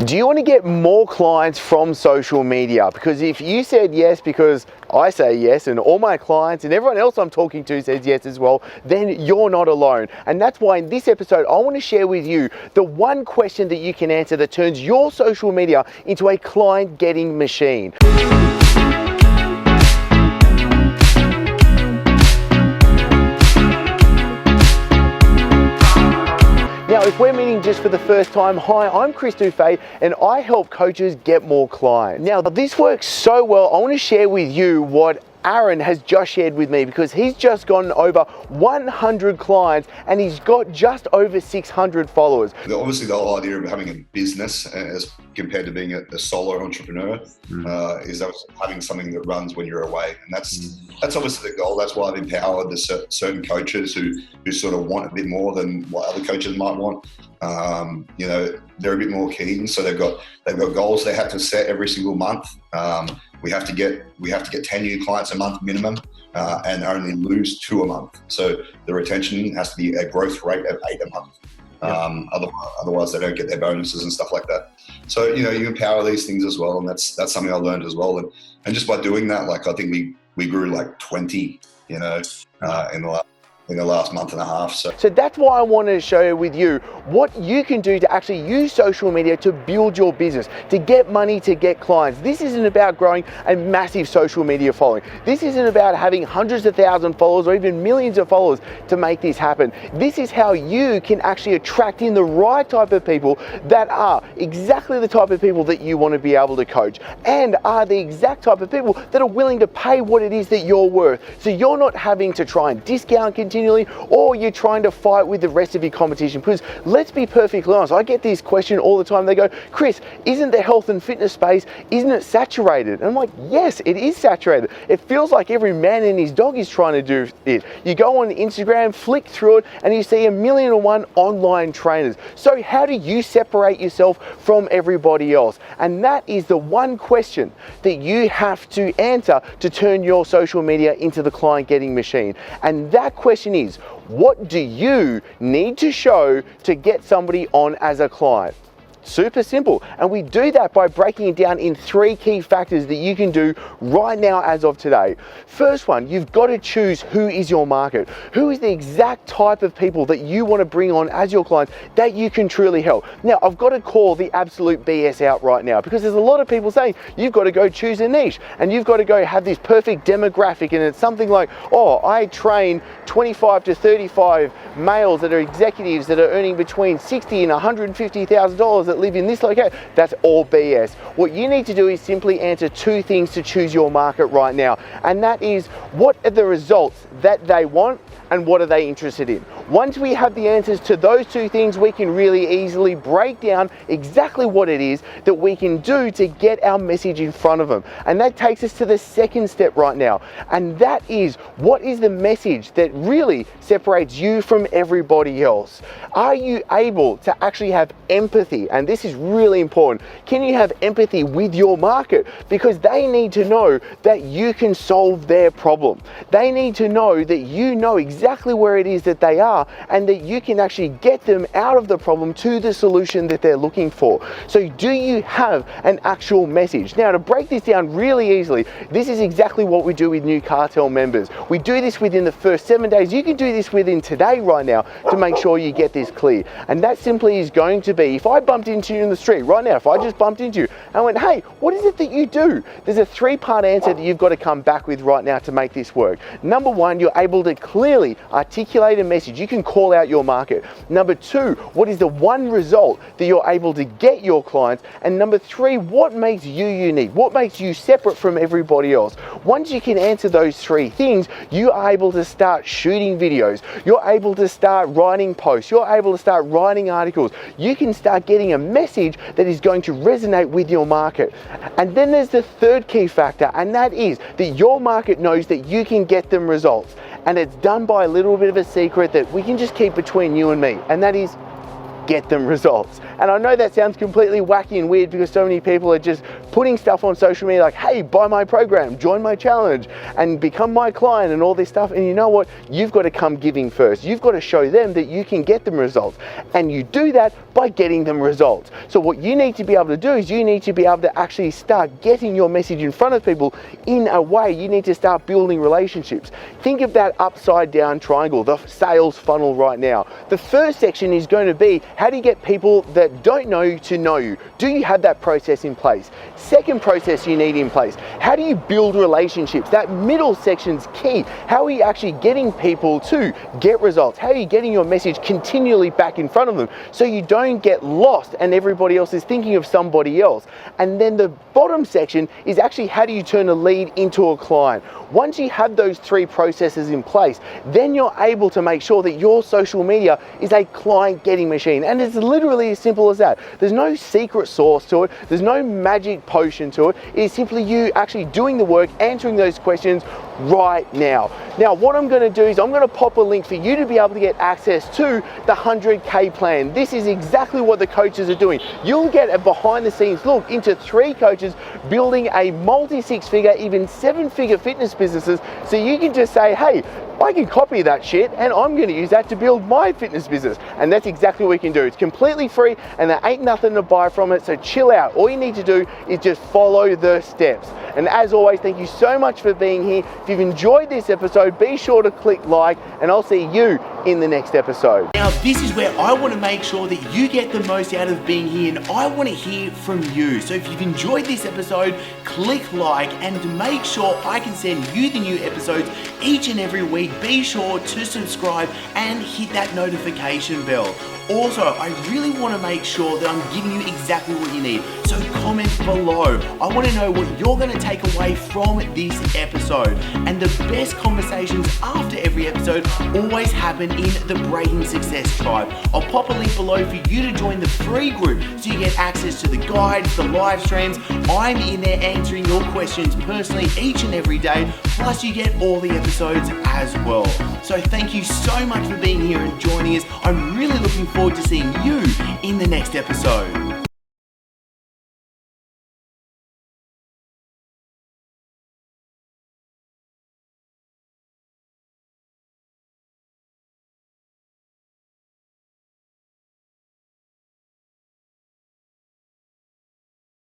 Do you want to get more clients from social media? Because if you said yes because I say yes and all my clients and everyone else I'm talking to says yes as well, then you're not alone. And that's why in this episode, I want to share with you the one question that you can answer that turns your social media into a client getting machine. Now, if we're meeting just for the first time, hi, I'm Chris Dufay and I help coaches get more clients. Now, this works so well, I want to share with you what Aaron has just shared with me, because he's just gotten over 100 clients and he's got just over 600 followers. Obviously, the whole idea of having a business as compared to being a solo entrepreneur is that having something that runs when you're away, and that's obviously the goal. That's why I've empowered the certain coaches who sort of want a bit more than what other coaches might want. You know, they're a bit more keen, so they've got goals they have to set every single month. We have to get 10 new clients a month minimum, and only lose 2 a month. So the retention has to be a growth rate of 8 a month. Otherwise they don't get their bonuses and stuff like that. So, you know, you empower these things as well, and that's something I learned as well. And just by doing that, like, I think we grew like 20, you know, in the last month and a half. So that's why I wanted to share with you what you can do to actually use social media to build your business, to get money, to get clients. This isn't about growing a massive social media following. This isn't about having hundreds of thousands of followers or even millions of followers to make this happen. This is how you can actually attract in the right type of people that are exactly the type of people that you want to be able to coach, and are the exact type of people that are willing to pay what it is that you're worth. So you're not having to try and discount continually, or you're trying to fight with the rest of your competition. Because let's be perfectly honest, I get this question all the time. They go, Chris, isn't the health and fitness space, isn't it saturated? And I'm like, yes, it is saturated. It feels like every man and his dog is trying to do it. You go on Instagram, flick through it, and you see 1,000,001 online trainers. So how do you separate yourself from everybody else? And that is the one question that you have to answer to turn your social media into the client getting machine. And that question is, what do you need to show to get somebody on as a client? Super simple. And we do that by breaking it down in 3 key factors that you can do right now as of today. First one, you've got to choose who is your market. Who is the exact type of people that you want to bring on as your clients that you can truly help. Now, I've got to call the absolute BS out right now, because there's a lot of people saying you've got to go choose a niche and you've got to go have this perfect demographic, and it's something like, oh, I train 25 to 35 males that are executives that are earning between $60,000 and $150,000 that live in this location. That's all BS. What you need to do is simply answer 2 things to choose your market right now, and that is, what are the results that they want and what are they interested in? Once we have the answers to those 2 things, we can really easily break down exactly what it is that we can do to get our message in front of them. And that takes us to the second step right now, and that is, what is the message that really separates you from everybody else? Are you able to actually have empathy? And this is really important. Can you have empathy with your market? Because they need to know that you can solve their problem. They need to know that you know exactly where it is that they are, and that you can actually get them out of the problem to the solution that they're looking for. So do you have an actual message? Now, to break this down really easily, this is exactly what we do with new cartel members. We do this within the first 7 days. You can do this within today right now to make sure you get this clear. And that simply is going to be, if I bumped into you in the street right now, if I just bumped into you and went, hey, what is it that you do? There's a 3-part answer that you've got to come back with right now to make this work. Number 1, you're able to clearly articulate a message. You can call out your market. Number 2, what is the one result that you're able to get your clients? And number 3, what makes you unique? What makes you separate from everybody else? Once you can answer those 3 things, you are able to start shooting videos. You're able to start writing posts. You're able to start writing articles. You can start getting a message that is going to resonate with your market. And then there's the 3rd key factor, and that is that your market knows that you can get them results. And it's done by a little bit of a secret that we can just keep between you and me, and that is, get them results. And I know that sounds completely wacky and weird, because so many people are just putting stuff on social media like, hey, buy my program, join my challenge, and become my client and all this stuff. And you know what? You've got to come giving first. You've got to show them that you can get them results. And you do that by getting them results. So what you need to be able to do is you need to be able to actually start getting your message in front of people in a way. You need to start building relationships. Think of that upside down triangle, the sales funnel right now. The first section is going to be, how do you get people that don't know you to know you? Do you have that process in place? Second process you need in place, how do you build relationships? That middle section's key. How are you actually getting people to get results? How are you getting your message continually back in front of them so you don't get lost and everybody else is thinking of somebody else? And then the bottom section is actually, how do you turn a lead into a client? Once you have those three processes in place, then you're able to make sure that your social media is a client getting machine. And it's literally as simple as that. There's no secret sauce to it. There's no magic potion to it. It is simply you actually doing the work, answering those questions right now. Now, what I'm going to do is I'm going to pop a link for you to be able to get access to the 100K plan. This is exactly what the coaches are doing. You'll get a behind the scenes look into 3 coaches building a multi-6-figure, even 7-figure fitness businesses. So you can just say, hey, I can copy that shit and I'm going to use that to build my fitness business. And that's exactly what we can do. It's completely free and there ain't nothing to buy from it. So chill out. All you need to do is just follow the steps. And as always, thank you so much for being here. If you've enjoyed this episode, be sure to click like and I'll see you in the next episode. Now, this is where I want to make sure that you get the most out of being here, and I want to hear from you. So if you've enjoyed this episode, click like and make sure I can send you the new episodes each and every week. Be sure to subscribe and hit that notification bell. Also, I really want to make sure that I'm giving you exactly what you need. So comment below. I want to know what you're going to take away from this episode. And the best conversations after every episode always happen in the Breaking Success Tribe. I'll pop a link below for you to join the free group so you get access to the guides, the live streams. I'm in there answering your questions personally each and every day. Plus you get all the episodes as well. So thank you so much for being here and joining us. I'm really looking forward to seeing you in the next episode.